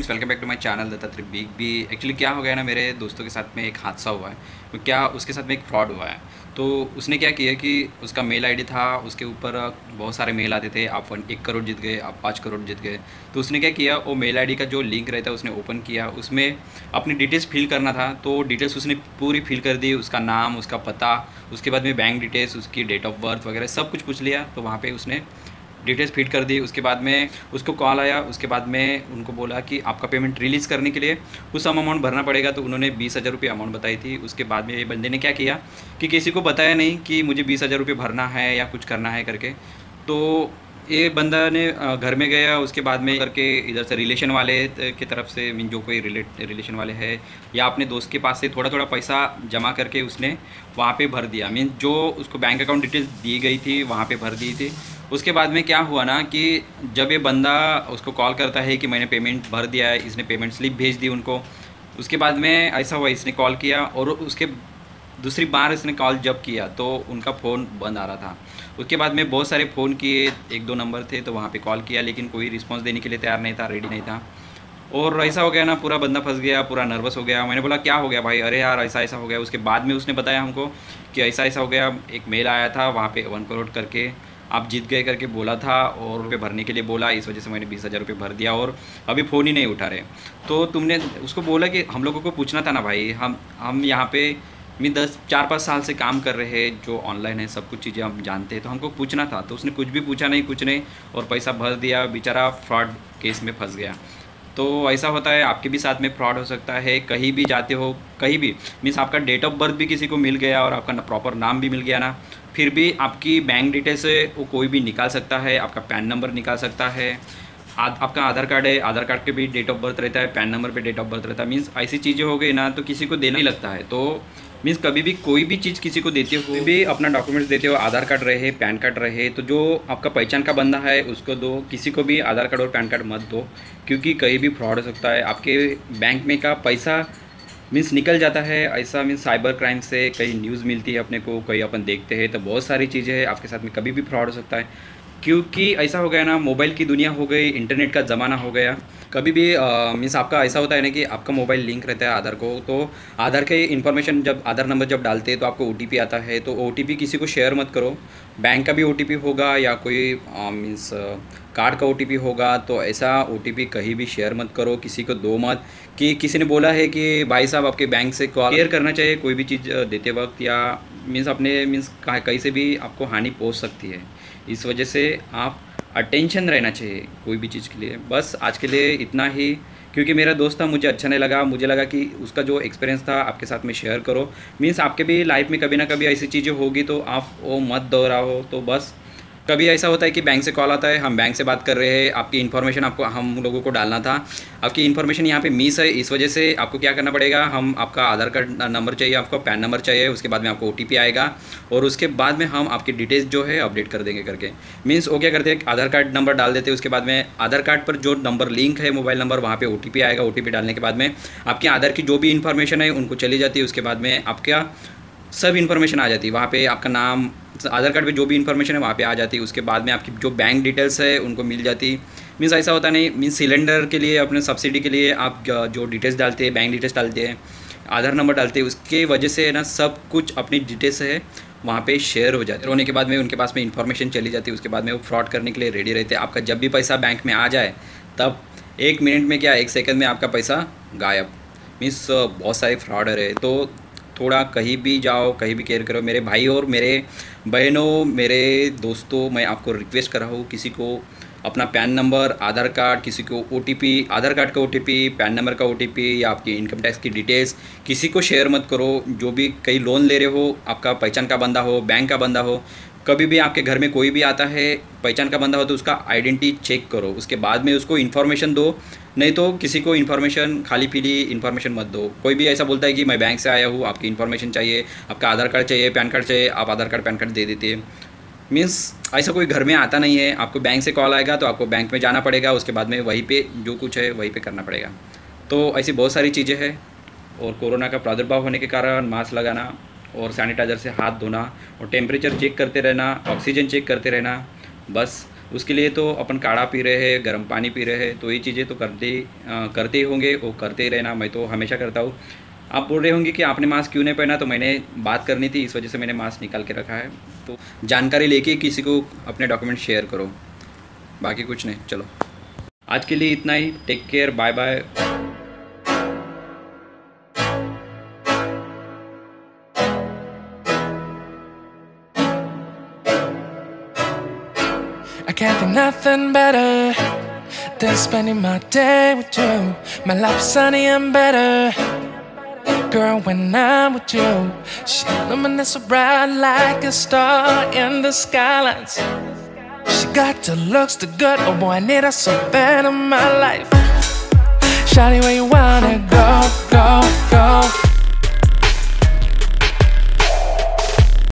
Friends, welcome back to my channel Dattatreya big B. Actually क्या हो गया ना, मेरे दोस्तों के साथ में एक हादसा हुआ है। तो क्या उसके साथ में एक फ्रॉड हुआ है। तो उसने क्या किया कि उसका मेल आईडी था, उसके ऊपर बहुत सारे मेल आते थे, आप 1 करोड़ जीत गए, आप 5 करोड़ जीत गए। तो उसने क्या किया, वो मेल आईडी का जो लिंक रहता है उसने ओपन किया, उसमें अपनी डिटेल्स फिल करना था। तो डिटेल्स उसने पूरी फिल कर दी, उसका नाम, उसका पता, उसके बाद में बैंक डिटेल्स, उसकी डेट ऑफ बर्थ वगैरह सब कुछ पूछ लिया। तो वहाँ पे उसने डिटेल्स फीड कर दी। उसके बाद में उसको कॉल आया, उसके बाद में उनको बोला कि आपका पेमेंट रिलीज़ करने के लिए कुछ सम अमाउंट भरना पड़ेगा। तो उन्होंने 20,000 रुपये अमाउंट बताई थी। उसके बाद में ये बंदे ने क्या किया कि किसी को बताया नहीं कि मुझे 20,000 रुपये भरना है या कुछ करना है करके। तो ये बंदा ने घर में गया, उसके बाद में करके इधर से रिलेशन वाले की तरफ से, मीन जो कोई रिलेशन वाले है या अपने दोस्त के पास से थोड़ा थोड़ा पैसा जमा करके उसने वहाँ पे भर दिया। मीन जो उसको बैंक अकाउंट डिटेल्स दी गई थी वहाँ पे भर दी थी। उसके बाद में क्या हुआ ना कि जब ये बंदा उसको कॉल करता है कि मैंने पेमेंट भर दिया है, इसने पेमेंट स्लिप भेज दी उनको। उसके बाद में ऐसा हुआ, इसने कॉल किया और उसके दूसरी बार इसने कॉल जब किया तो उनका फ़ोन बंद आ रहा था। उसके बाद में बहुत सारे फ़ोन किए, 1-2 नंबर थे तो वहाँ पे कॉल किया, लेकिन कोई रिस्पांस देने के लिए तैयार नहीं था, रेडी नहीं था। और ऐसा हो गया ना, पूरा बंदा फंस गया, पूरा नर्वस हो गया। मैंने बोला क्या हो गया भाई, अरे यार ऐसा ऐसा हो गया। उसके बाद में उसने बताया हमको कि ऐसा ऐसा हो गया, एक मेल आया था वहाँ पे 1 करोड़ करके आप जीत गए करके बोला था और रुपये भरने के लिए बोला, इस वजह से मैंने 20,000 रुपये भर दिया और अभी फ़ोन ही नहीं उठा रहे। तो तुमने उसको बोला कि हम लोगों को पूछना था ना भाई, हम यहाँ पे मैं 4-5 साल से काम कर रहे हैं, जो ऑनलाइन है सब कुछ चीज़ें हम जानते हैं, तो हमको पूछना था। तो उसने कुछ भी पूछा नहीं, कुछ नहीं, और पैसा भर दिया, बेचारा फ्रॉड केस में फंस गया। तो ऐसा होता है, आपके भी साथ में फ्रॉड हो सकता है। कहीं भी जाते हो, कहीं भी मीन्स आपका डेट ऑफ बर्थ भी किसी को मिल गया और आपका प्रॉपर नाम भी मिल गया ना, फिर भी आपकी बैंक डिटेल से वो कोई भी निकाल सकता है, आपका पैन नंबर निकाल सकता है। आपका आधार कार्ड है, आधार कार्ड के भी डेट ऑफ बर्थ रहता है, पैन नंबर पे डेट ऑफ बर्थ रहता है। मीन्स ऐसी चीज़ें हो गई ना तो किसी को देना ही लगता है। तो मीन्स कभी भी कोई भी चीज़ किसी को देते हो, कोई भी अपना डॉक्यूमेंट्स देते हो, आधार कार्ड रहे, पैन कार्ड रहे, तो जो आपका पहचान का बंदा है उसको दो। किसी को भी आधार कार्ड और पैन कार्ड मत दो, क्योंकि कहीं भी फ्रॉड हो सकता है। आपके बैंक में का पैसा मीन्स निकल जाता है, ऐसा मीन्स साइबर क्राइम से कई न्यूज़ मिलती है अपने को, कहीं अपन देखते हैं, तो बहुत सारी चीज़ें हैं आपके साथ में, कभी भी फ्रॉड हो सकता है। क्योंकि ऐसा हो गया ना, मोबाइल की दुनिया हो गई, इंटरनेट का ज़माना हो गया। कभी भी मीन्स आपका ऐसा होता है ना कि आपका मोबाइल लिंक रहता है आधार को, तो आधार के इन्फॉर्मेशन जब आधार नंबर जब डालते हैं तो आपको ओटीपी आता है। तो ओटीपी किसी को शेयर मत करो। बैंक का भी ओटीपी होगा या कोई मीन्स कार्ड का ओटीपी होगा, तो ऐसा ओटीपी कहीं भी शेयर मत करो, किसी को दो मत। कि किसी ने बोला है कि भाई साहब आपके बैंक से कॉल शेयर करना चाहिए कोई भी चीज़ देते वक्त, या मीन्स अपने मीन्स कहीं से भी आपको हानि पहुंच सकती है। इस वजह से आप अटेंशन रहना चाहिए कोई भी चीज़ के लिए। बस आज के लिए इतना ही, क्योंकि मेरा दोस्त था, मुझे अच्छा नहीं लगा, मुझे लगा कि उसका जो एक्सपीरियंस था आपके साथ में शेयर करो। मीन्स आपके भी लाइफ में कभी ना कभी ऐसी चीज़ें होगी तो आप वो मत दोहराओ। तो बस कभी ऐसा होता है कि बैंक से कॉल आता है, हम बैंक से बात कर रहे हैं, आपकी इन्फॉर्मेशन आपको हम लोगों को डालना था, आपकी इन्फॉर्मेशन यहाँ पे मिस है, इस वजह से आपको क्या करना पड़ेगा, हम आपका आधार कार्ड नंबर चाहिए, आपको पैन नंबर चाहिए, उसके बाद में आपको ओटीपी आएगा और उसके बाद में हम आपकी डिटेल्स जो है अपडेट कर देंगे करके। मीन्स वो क्या करते हैं, आधार कार्ड नंबर डाल देते हैं, उसके बाद में आधार कार्ड पर जो नंबर लिंक है मोबाइल नंबर, वहाँ पर ओटीपी आएगा। ओटीपी डालने के बाद में आपके आधार की जो भी इन्फॉर्मेशन है उनको चली जाती है। उसके बाद में आपका सब इन्फॉर्मेशन आ जाती है वहाँ पे, आपका नाम, आधार कार्ड पे जो भी इन्फॉर्मेशन है वहाँ पे आ जाती है। उसके बाद में आपकी जो बैंक डिटेल्स है उनको मिल जाती। मीन्स ऐसा होता नहीं, मीन्स सिलेंडर के लिए, अपने सब्सिडी के लिए आप जो डिटेल्स डालते हैं, बैंक डिटेल्स डालते हैं, आधार नंबर डालते हैं, उसके वजह से ना सब कुछ अपनी डिटेल्स है वहाँ पे शेयर हो जाते हैं। होने के बाद में उनके पास में इन्फॉर्मेशन चली जाती है। उसके बाद में वो फ्रॉड करने के लिए रेडी रहते हैं। आपका जब भी पैसा बैंक में आ जाए तब 1 मिनट में क्या 1 सेकंड में आपका पैसा गायब। मीन्स बहुत सारे फ्रॉडर है। तो थोड़ा कहीं भी जाओ, कहीं भी केयर करो। मेरे भाई और मेरे बहनों, मेरे दोस्तों, मैं आपको रिक्वेस्ट कर रहा हूँ, किसी को अपना पैन नंबर, आधार कार्ड, किसी को ओटीपी, आधार कार्ड का ओटीपी, पैन नंबर का ओटीपी या आपकी इनकम टैक्स की डिटेल्स किसी को शेयर मत करो। जो भी कहीं लोन ले रहे हो, आपका पहचान का बंदा हो, बैंक का बंदा हो, कभी भी आपके घर में कोई भी आता है पहचान का बंदा हो तो उसका आइडेंटिटी चेक करो, उसके बाद में उसको इन्फॉर्मेशन दो। नहीं तो किसी को इन्फॉर्मेशन, खाली पीली इन्फॉर्मेशन मत दो। कोई भी ऐसा बोलता है कि मैं बैंक से आया हूँ, आपकी इन्फॉर्मेशन चाहिए, आपका आधार कार्ड चाहिए, पैन कार्ड चाहिए, आप आधार कार्ड पैन कार्ड दे देते हैं। मीन्स ऐसा कोई घर में आता नहीं है। आपको बैंक से कॉल आएगा तो आपको बैंक में जाना पड़ेगा, उसके बाद में वहीं पे जो कुछ है वहीं पे करना पड़ेगा। तो ऐसी बहुत सारी चीज़ें हैं। और कोरोना का प्रादुर्भाव होने के कारण मास्क लगाना और सैनिटाइज़र से हाथ धोना और टेम्परेचर चेक करते रहना, ऑक्सीजन चेक करते रहना, बस उसके लिए तो अपन काढ़ा पी रहे हैं, गर्म पानी पी रहे हैं, तो ये चीज़ें तो करते ही होंगे, वो करते ही रहना, मैं तो हमेशा करता हूँ। आप बोल रहे होंगे कि आपने मास्क क्यों नहीं पहना, तो मैंने बात करनी थी, इस वजह से मैंने मास्क निकाल के रखा है। तो जानकारी लेके किसी को अपने डॉक्यूमेंट शेयर करो, बाकी कुछ नहीं। चलो आज के लिए इतना ही, take care, bye bye. I can't think nothing better than spending my day with you. My life's sunny and better, girl, when I'm with you. She illuminates so bright like a star in the skylines. She got the looks, the good, oh boy, I need her so bad in my life. Shawty, where you wanna go, go, go?